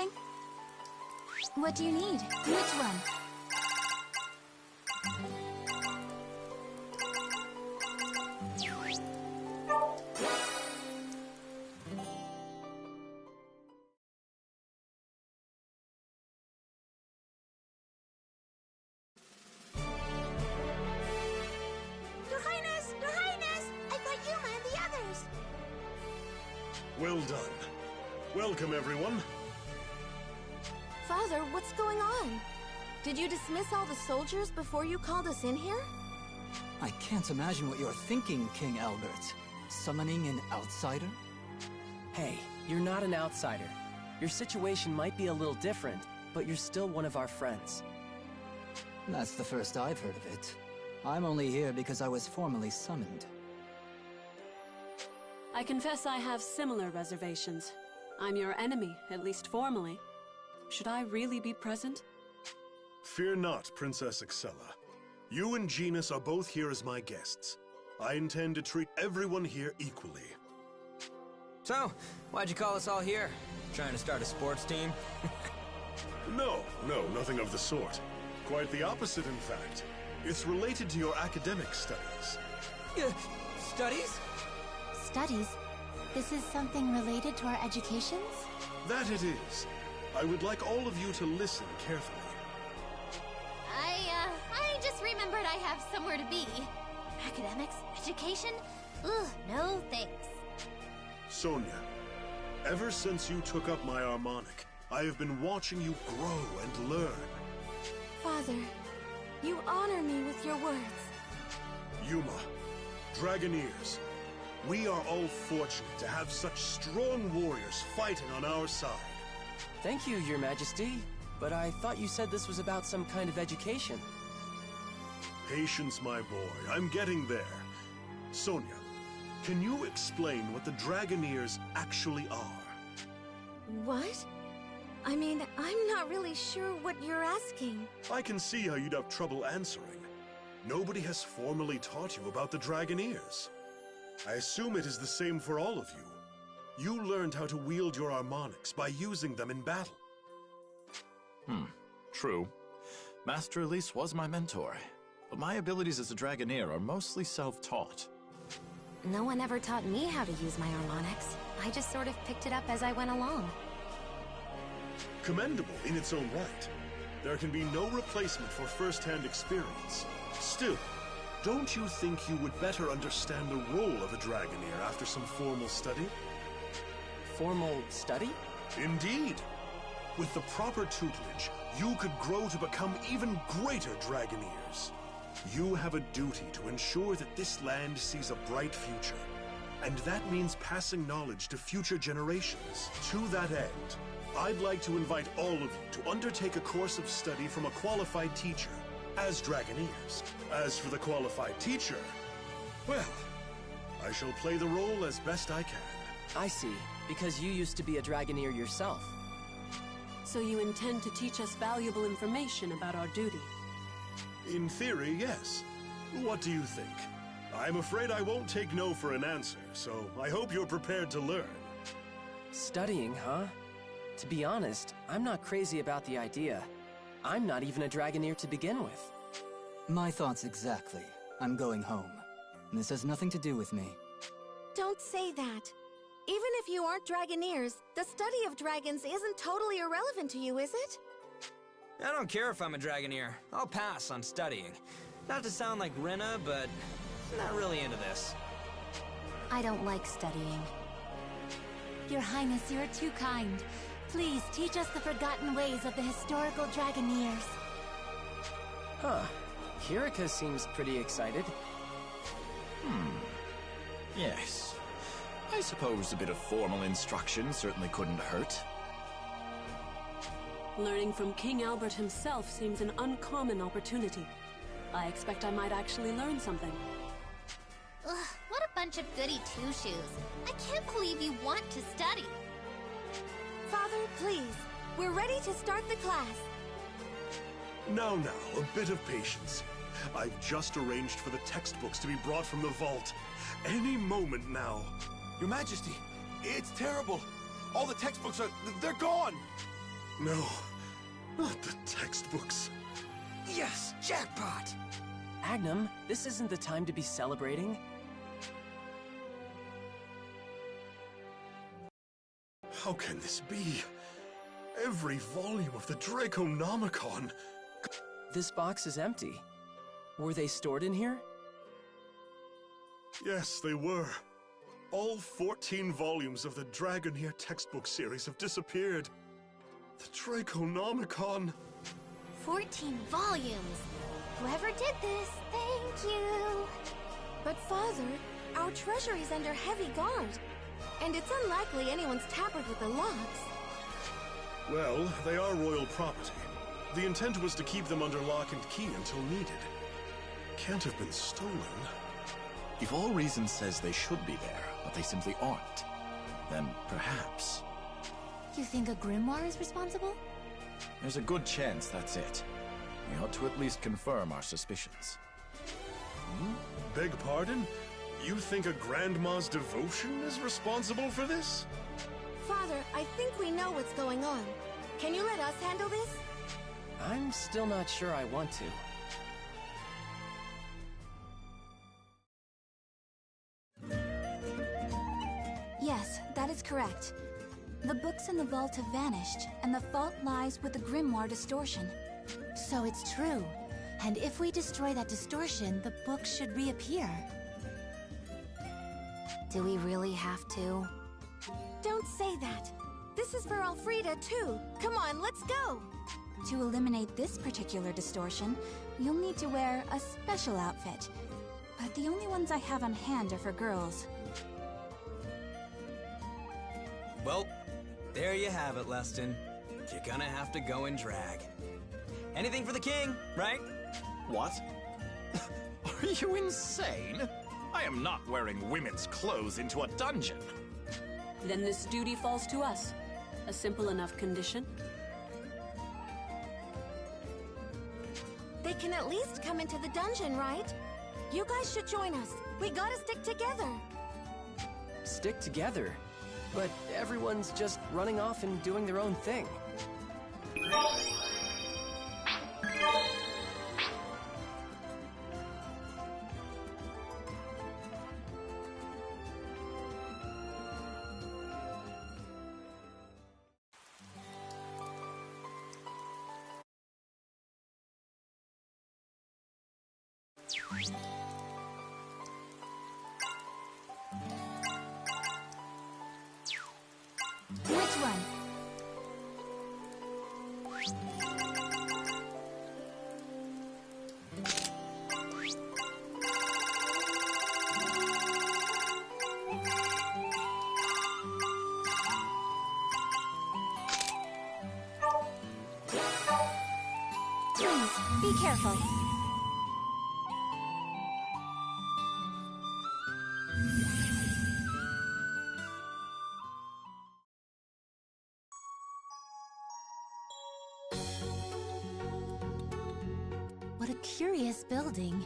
anything? What do you need? Which one? Well done. Welcome, everyone. Father, what's going on? Did you dismiss all the soldiers before you called us in here? I can't imagine what you're thinking, King Albert. Summoning an outsider? Hey, you're not an outsider. Your situation might be a little different, but you're still one of our friends. That's the first I've heard of it. I'm only here because I was formally summoned. I confess I have similar reservations. I'm your enemy, at least formally. Should I really be present? Fear not, Princess Excella. You and Genus are both here as my guests. I intend to treat everyone here equally. So, why'd you call us all here? Trying to start a sports team? No, nothing of the sort. Quite the opposite, in fact. It's related to your academic studies. Studies? Studies? This is something related to our educations? That it is. I would like all of you to listen carefully. I just remembered I have somewhere to be. Academics? Education? Ugh, no thanks. Sonia, ever since you took up my harmonic, I have been watching you grow and learn. Father, you honor me with your words. Yuma, Dragoneers, we are all fortunate to have such strong warriors fighting on our side. Thank you, Your Majesty, but I thought you said this was about some kind of education. Patience, my boy. I'm getting there. Sonia, can you explain what the Dragoneers actually are? What? I mean, I'm not really sure what you're asking. I can see how you'd have trouble answering. Nobody has formally taught you about the Dragoneers. I assume it is the same for all of you. You learned how to wield your harmonics by using them in battle. True. Master Elise was my mentor, but my abilities as a Dragoneer are mostly self-taught. No one ever taught me how to use my harmonics. I just sort of picked it up as I went along. Commendable in its own right. There can be no replacement for first-hand experience. Still, don't you think you would better understand the role of a Dragoneer after some formal study? Formal study? Indeed. With the proper tutelage, you could grow to become even greater Dragoneers. You have a duty to ensure that this land sees a bright future. And that means passing knowledge to future generations. To that end, I'd like to invite all of you to undertake a course of study from a qualified teacher, as Dragoneers. As for the qualified teacher, well, I shall play the role as best I can. I see, because you used to be a Dragoneer yourself. So you intend to teach us valuable information about our duty? In theory, yes. What do you think? I'm afraid I won't take no for an answer, so I hope you're prepared to learn. Studying, huh? To be honest, I'm not crazy about the idea. I'm not even a Dragoneer to begin with. My thoughts exactly. I'm going home. This has nothing to do with me. Don't say that. Even if you aren't Dragoneers, the study of dragons isn't totally irrelevant to you, is it? I don't care if I'm a Dragoneer. I'll pass on studying. Not to sound like Rena, but not really into this. I don't like studying. Your Highness, you're too kind. Please teach us the forgotten ways of the historical Dragoneers. Huh. Kirika seems pretty excited. Yes. I suppose a bit of formal instruction certainly couldn't hurt. Learning from King Albert himself seems an uncommon opportunity. I expect I might actually learn something. Ugh, what a bunch of goody two-shoes. I can't believe you want to study. Father, please. We're ready to start the class. Now, a bit of patience. I've just arranged for the textbooks to be brought from the vault. Any moment now. Your Majesty, it's terrible. All the textbooks they're gone. No, not the textbooks. Yes, jackpot! Agnum, this isn't the time to be celebrating. How can this be? Every volume of the Draconomicon. This box is empty. Were they stored in here? Yes, they were. All 14 volumes of the Dragoneer textbook series have disappeared. The Draconomicon. 14 volumes. Whoever did this, thank you. But Father, our treasury's under heavy guard. And it's unlikely anyone's tampered with the locks. Well, they are royal property. The intent was to keep them under lock and key until needed. Can't have been stolen. If all reason says they should be there, but they simply aren't, then perhaps... You think a grimoire is responsible? There's a good chance that's it. We ought to at least confirm our suspicions. Beg pardon? You think a grandma's devotion is responsible for this? Father, I think we know what's going on. Can you let us handle this? I'm still not sure I want to. Yes, that is correct. The books in the vault have vanished, and the fault lies with the grimoire distortion. So it's true. And if we destroy that distortion, the books should reappear. Do we really have to? Don't say that. This is for Alfreda, too. Come on, let's go! To eliminate this particular distortion, you'll need to wear a special outfit. But the only ones I have on hand are for girls. Well, there you have it, Leston. You're gonna have to go in drag. Anything for the king, right? What? Are you insane? I am not wearing women's clothes into a dungeon. Then this duty falls to us. A simple enough condition. They can at least come into the dungeon, right? You guys should join us. We gotta stick together. Stick together? But everyone's just running off and doing their own thing. Which one? Please, be careful. What a curious building.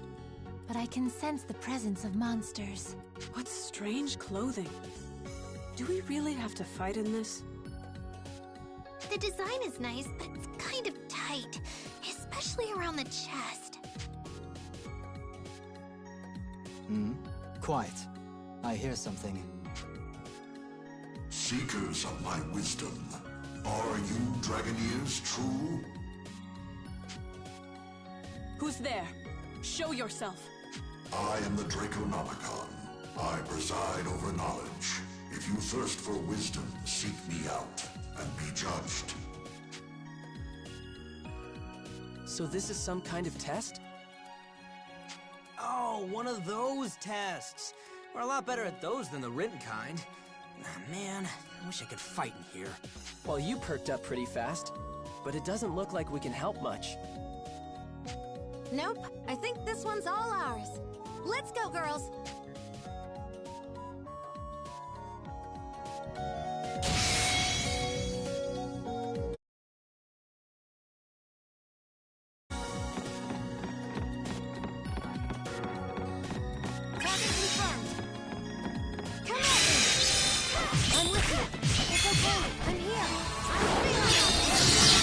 But I can sense the presence of monsters. What strange clothing. Do we really have to fight in this? The design is nice, but it's kind of tight, especially around the chest. Quiet. I hear something. Seekers of my wisdom, are you Dragoneers true? Who's there? Show yourself. I am the Draconomicon. I preside over knowledge. If you thirst for wisdom, seek me out and be judged. So this is some kind of test? Oh, one of those tests. We're a lot better at those than the written kind. Ah, man, I wish I could fight in here. Well, you perked up pretty fast. But it doesn't look like we can help much. Nope, I think this one's all ours. Let's go, girls! Target confirmed. Come at me! I'm with you. It's okay, I'm here. I'm feeling it.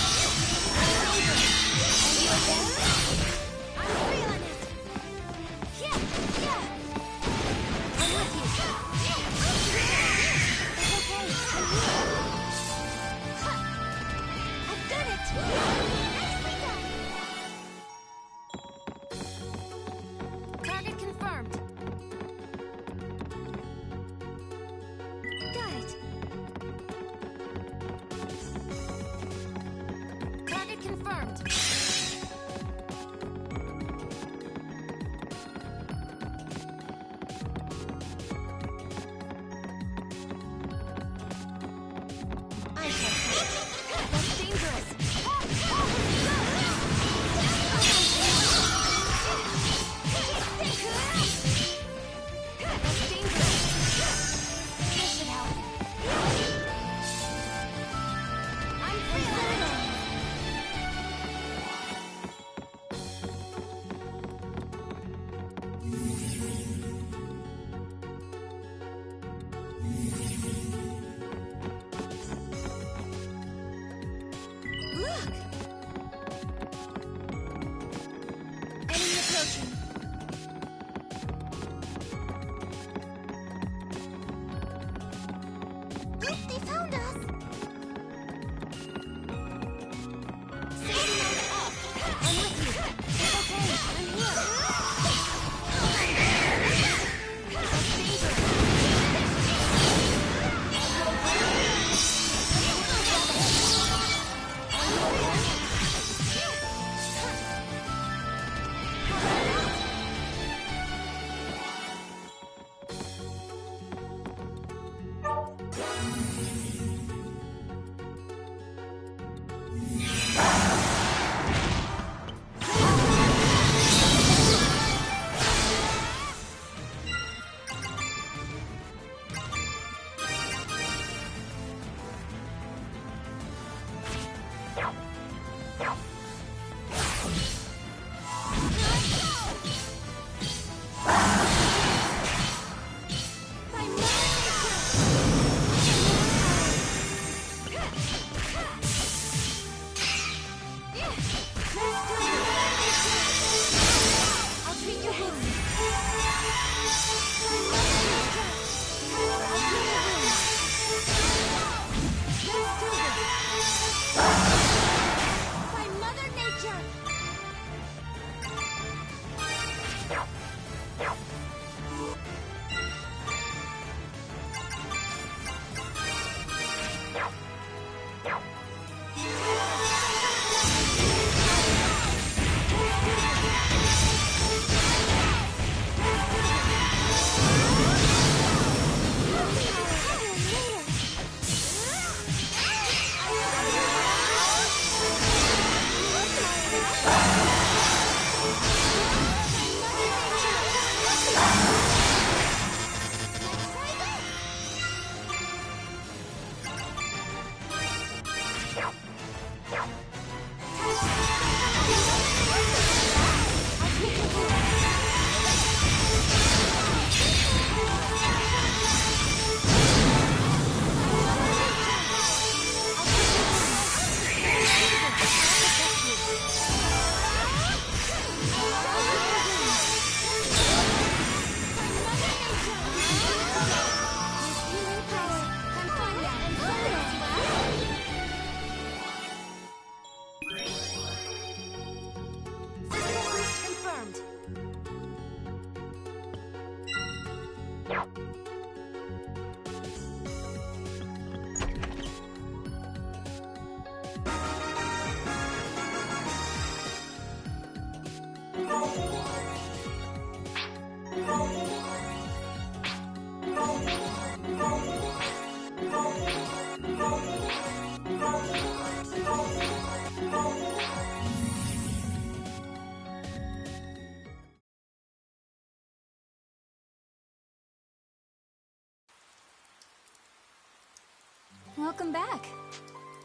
Welcome back.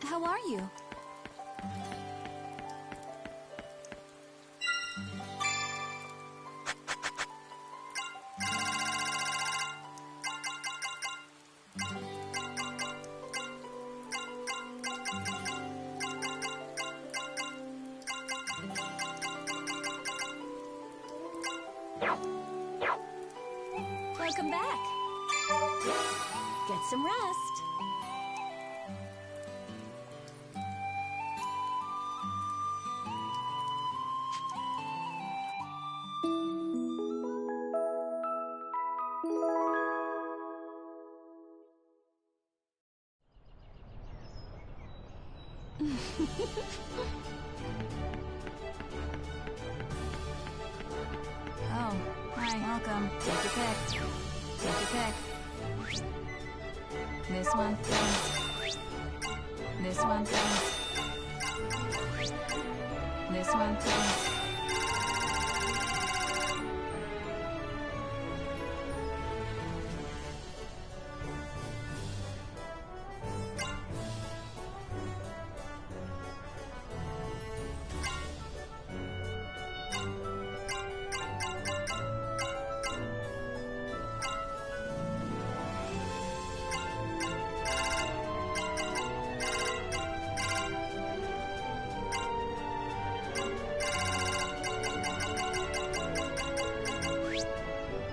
How are you? Welcome back. Get some rest. Oh, hi. Welcome. Take your pick. Take your pick. This one, thanks. This one, thanks. This one, thanks.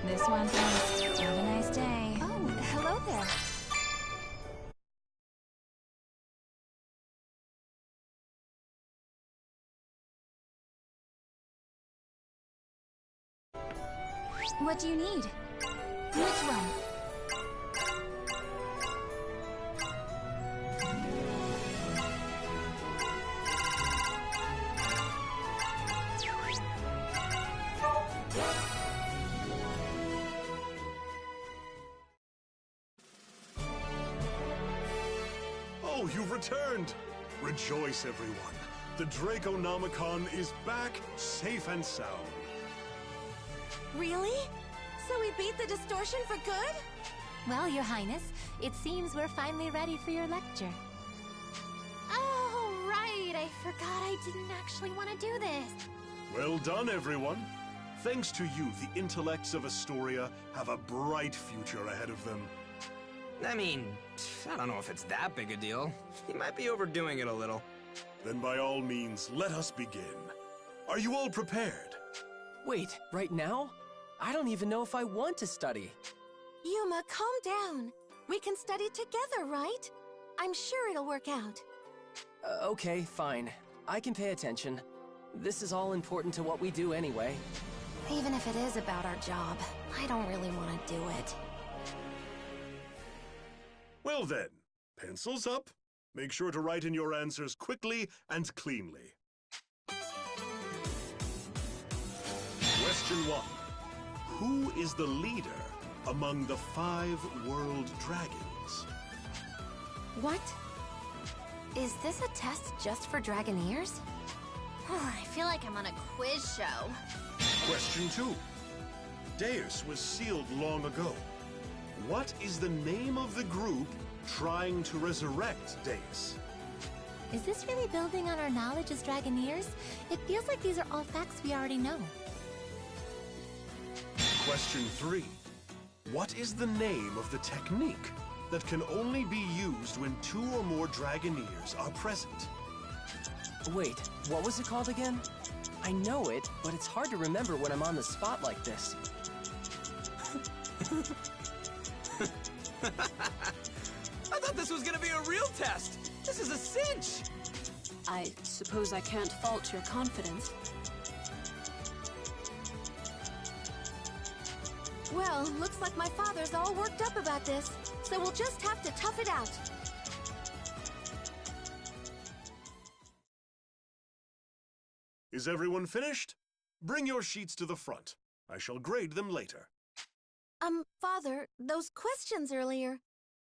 This one, thanks. Have a nice day. Oh, hello there. What do you need? Which one? Oh, you've returned! Rejoice, everyone. The Draconomicon is back, safe and sound. Really? So we beat the distortion for good? Well, Your Highness, it seems we're finally ready for your lecture. Oh, right. I forgot I didn't actually want to do this. Well done, everyone. Thanks to you, the intellects of Astoria have a bright future ahead of them. I mean, I don't know if it's that big a deal. He might be overdoing it a little. Then by all means, let us begin. Are you all prepared? Wait, right now? I don't even know if I want to study. Yuma, calm down. We can study together, right? I'm sure it'll work out. Okay, fine. I can pay attention. This is all important to what we do anyway. Even if it is about our job, I don't really want to do it. Well then, pencils up. Make sure to write in your answers quickly and cleanly. Question 1. Who is the leader among the 5 world dragons? What? Is this a test just for Dragoneers? I feel like I'm on a quiz show. Question 2. Deus was sealed long ago. What is the name of the group trying to resurrect Deus? Is this really building on our knowledge as Dragoneers? It feels like these are all facts we already know. Question 3. What is the name of the technique that can only be used when 2 or more Dragoneers are present? Wait, what was it called again? I know it, but it's hard to remember when I'm on the spot like this. I thought this was gonna be a real test! This is a cinch! I suppose I can't fault your confidence. Well, looks like my father's all worked up about this, so we'll just have to tough it out. Is everyone finished? Bring your sheets to the front. I shall grade them later. Father, those questions earlier,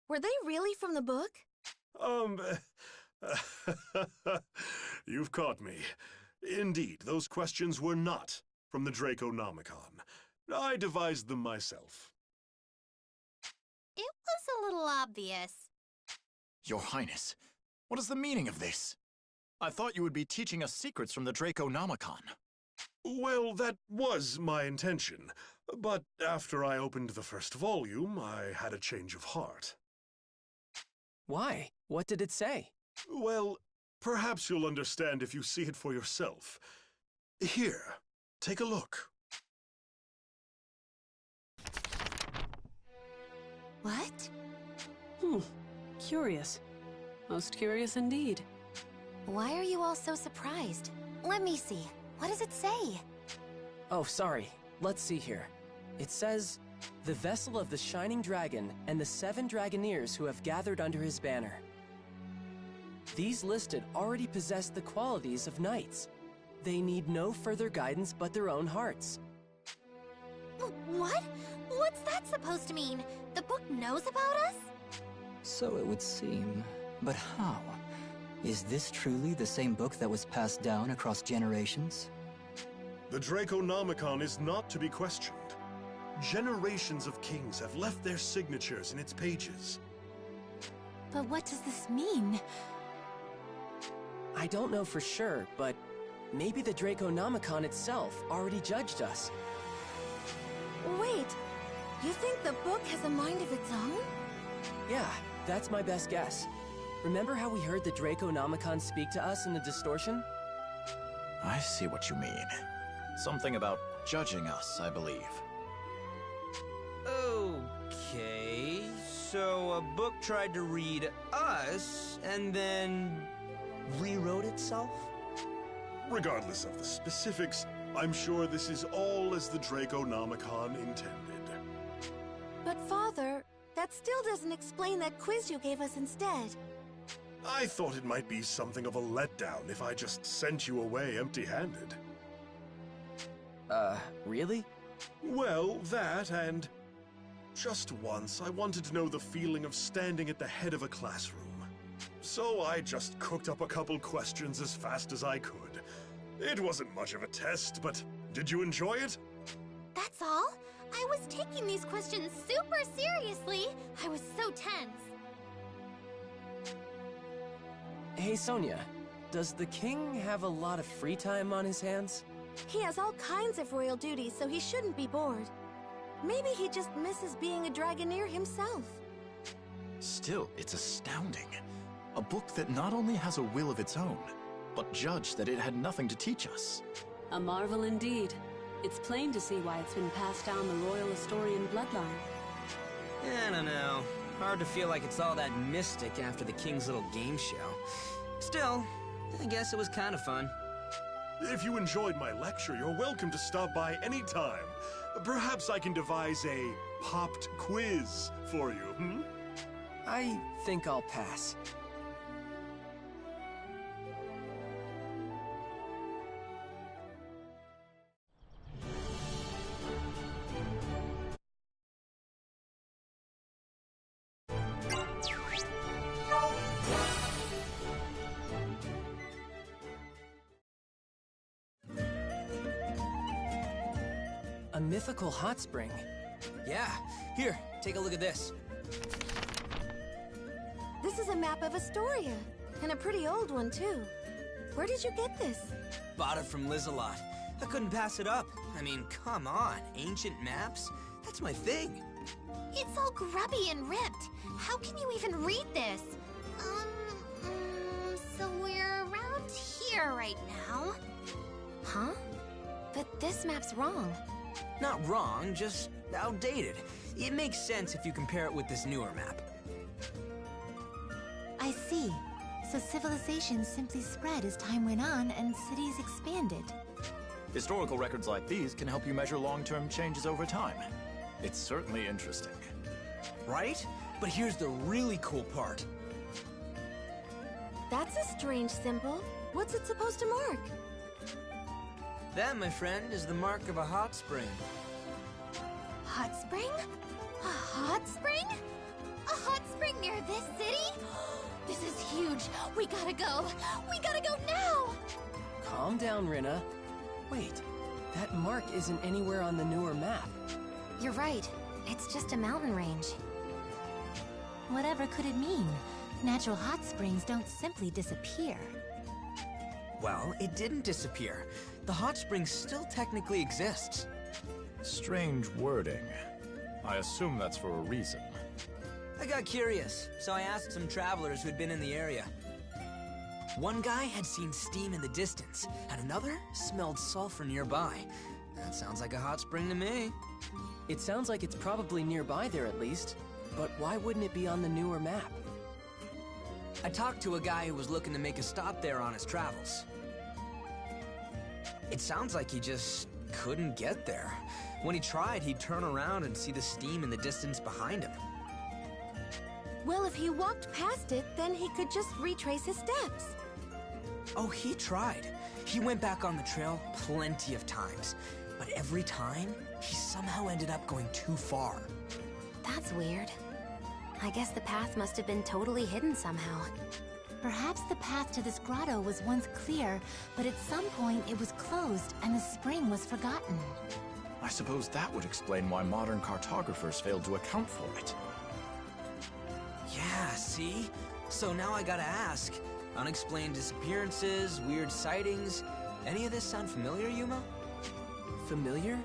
were they really from the book? You've caught me. Indeed, those questions were not from the Draconomicon. I devised them myself. It was a little obvious. Your Highness, what is the meaning of this? I thought you would be teaching us secrets from the Draconomicon. Well, that was my intention. But after I opened the first volume, I had a change of heart. Why? What did it say? Well, perhaps you'll understand if you see it for yourself. Here, take a look. What? Curious. Most curious indeed. Why are you all so surprised? Let me see. What does it say? Oh, sorry. Let's see here. It says, "The vessel of the Shining Dragon and the 7 Dragoneers who have gathered under his banner. These listed already possess the qualities of knights. They need no further guidance but their own hearts." What? What's that supposed to mean? The book knows about us? So it would seem. But how? Is this truly the same book that was passed down across generations? The Draconomicon is not to be questioned. Generations of kings have left their signatures in its pages. But what does this mean? I don't know for sure, but maybe the Draconomicon itself already judged us. Wait, you think the book has a mind of its own? Yeah, that's my best guess. Remember how we heard the Draconomicon speak to us in the distortion? I see what you mean. Something about judging us, I believe. Okay, so a book tried to read us, and then rewrote itself? Regardless of the specifics, I'm sure this is all as the Draconomicon intended. But Father, that still doesn't explain that quiz you gave us instead. I thought it might be something of a letdown if I just sent you away empty-handed. Really? Well, that and... just once, I wanted to know the feeling of standing at the head of a classroom. So I just cooked up a couple questions as fast as I could. It wasn't much of a test, but did you enjoy it? That's all? I was taking these questions super seriously. I was so tense. Hey, Sonia, does the king have a lot of free time on his hands? He has all kinds of royal duties, so he shouldn't be bored. Maybe he just misses being a Dragoneer himself. Still, it's astounding. A book that not only has a will of its own, but judged that it had nothing to teach us. A marvel indeed. It's plain to see why it's been passed down the royal Astorian bloodline. I don't know. Hard to feel like it's all that mystic after the king's little game show. Still, I guess it was kind of fun. If you enjoyed my lecture, you're welcome to stop by any time. Perhaps I can devise a popped quiz for you, I think I'll pass. A mythical hot spring. Yeah, here, take a look at this. This is a map of Astoria, and a pretty old one, too. Where did you get this? Bought it from Liz-a-Lot. I couldn't pass it up. I mean, come on, ancient maps? That's my thing. It's all grubby and ripped. How can you even read this? So we're around here right now. Huh? But this map's wrong. Not wrong, just outdated. It makes sense if you compare it with this newer map. I see. So civilization simply spread as time went on and cities expanded. Historical records like these can help you measure long-term changes over time. It's certainly interesting. Right? But here's the really cool part. That's a strange symbol. What's it supposed to mark? That, my friend, is the mark of a hot spring. Hot spring? A hot spring? A hot spring near this city? This is huge. We gotta go. We gotta go now! Calm down, Rinna. Wait, that mark isn't anywhere on the newer map. You're right. It's just a mountain range. Whatever could it mean? Natural hot springs don't simply disappear. Well, it didn't disappear. The hot spring still technically exists. Strange wording. I assume that's for a reason. I got curious, so I asked some travelers who'd been in the area. One guy had seen steam in the distance, and another smelled sulfur nearby. That sounds like a hot spring to me. It sounds like it's probably nearby there at least. But why wouldn't it be on the newer map? I talked to a guy who was looking to make a stop there on his travels. It sounds like he just couldn't get there. When he tried, he'd turn around and see the steam in the distance behind him. Well, if he walked past it, then he could just retrace his steps. Oh, he tried. He went back on the trail plenty of times. But every time, he somehow ended up going too far. That's weird. I guess the path must have been totally hidden somehow. Perhaps the path to this grotto was once clear, but at some point it was closed and the spring was forgotten. I suppose that would explain why modern cartographers failed to account for it. Yeah, see? So now I gotta ask, unexplained disappearances, weird sightings, any of this sound familiar, Yuma? Familiar?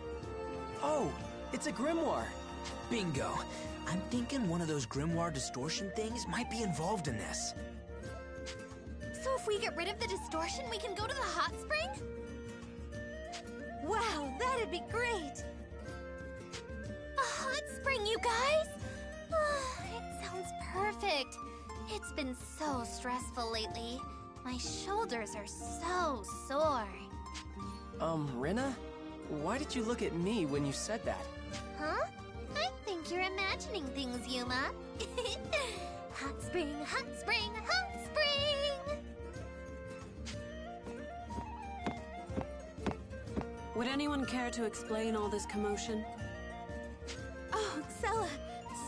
Oh, it's a grimoire! Bingo! I'm thinking one of those grimoire distortion things might be involved in this. So if we get rid of the distortion, we can go to the hot spring? Wow, that'd be great! A hot spring, you guys! It sounds perfect. It's been so stressful lately. My shoulders are so sore. Rena? Why did you look at me when you said that? Huh? I think you're imagining things, Yuma. Hot spring, hot spring, hot spring! Would anyone care to explain all this commotion? Oh, Xella,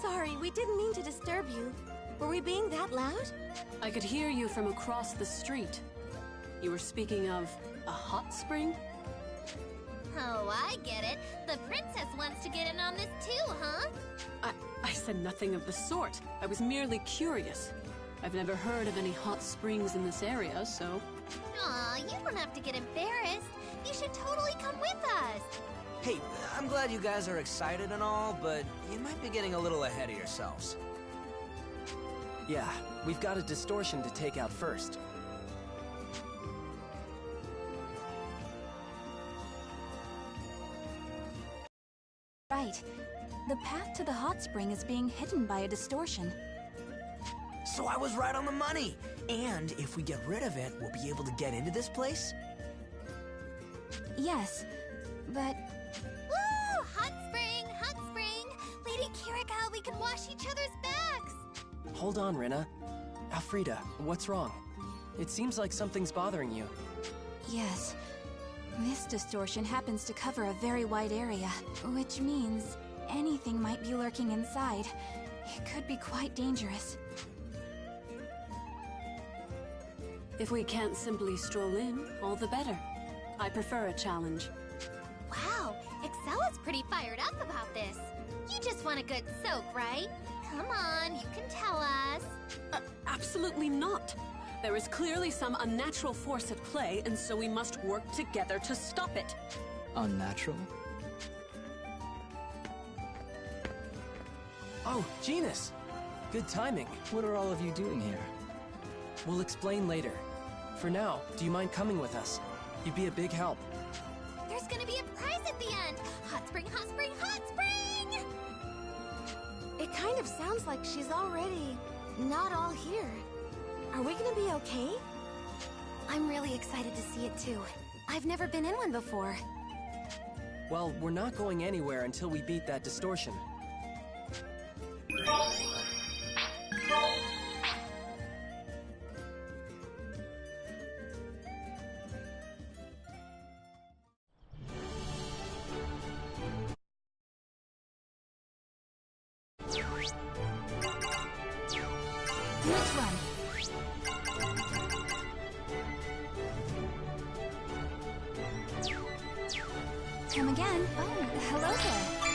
sorry, we didn't mean to disturb you. Were we being that loud? I could hear you from across the street. You were speaking of a hot spring? Oh, I get it. The princess wants to get in on this too, huh? I said nothing of the sort. I was merely curious. I've never heard of any hot springs in this area, so... Aw, you don't have to get embarrassed. You should totally come with us. Hey, I'm glad you guys are excited and all, but you might be getting a little ahead of yourselves. Yeah, we've got a distortion to take out first. Right. The path to the hot spring is being hidden by a distortion. So I was right on the money! And if we get rid of it, we'll be able to get into this place? Yes, but... Woo! Hot spring! Hot spring! Lady Kirika, we can wash each other's backs! Hold on, Rena. Alfreda, what's wrong? It seems like something's bothering you. Yes. This distortion happens to cover a very wide area, which means anything might be lurking inside. It could be quite dangerous. If we can't simply stroll in, all the better. I prefer a challenge. Wow, Excella's pretty fired up about this. You just want a good soak, right? Come on, you can tell us. Absolutely not. There is clearly some unnatural force at play, and so we must work together to stop it. Unnatural? Oh, Genus! Good timing. What are all of you doing here? We'll explain later. For now, do you mind coming with us? You'd be a big help. There's gonna be a prize at the end! Hot spring, hot spring, hot spring! It kind of sounds like she's already not all here. Are we gonna be okay? I'm really excited to see it too. I've never been in one before. Well, we're not going anywhere until we beat that distortion. Let's run. Come again. Oh, hello there.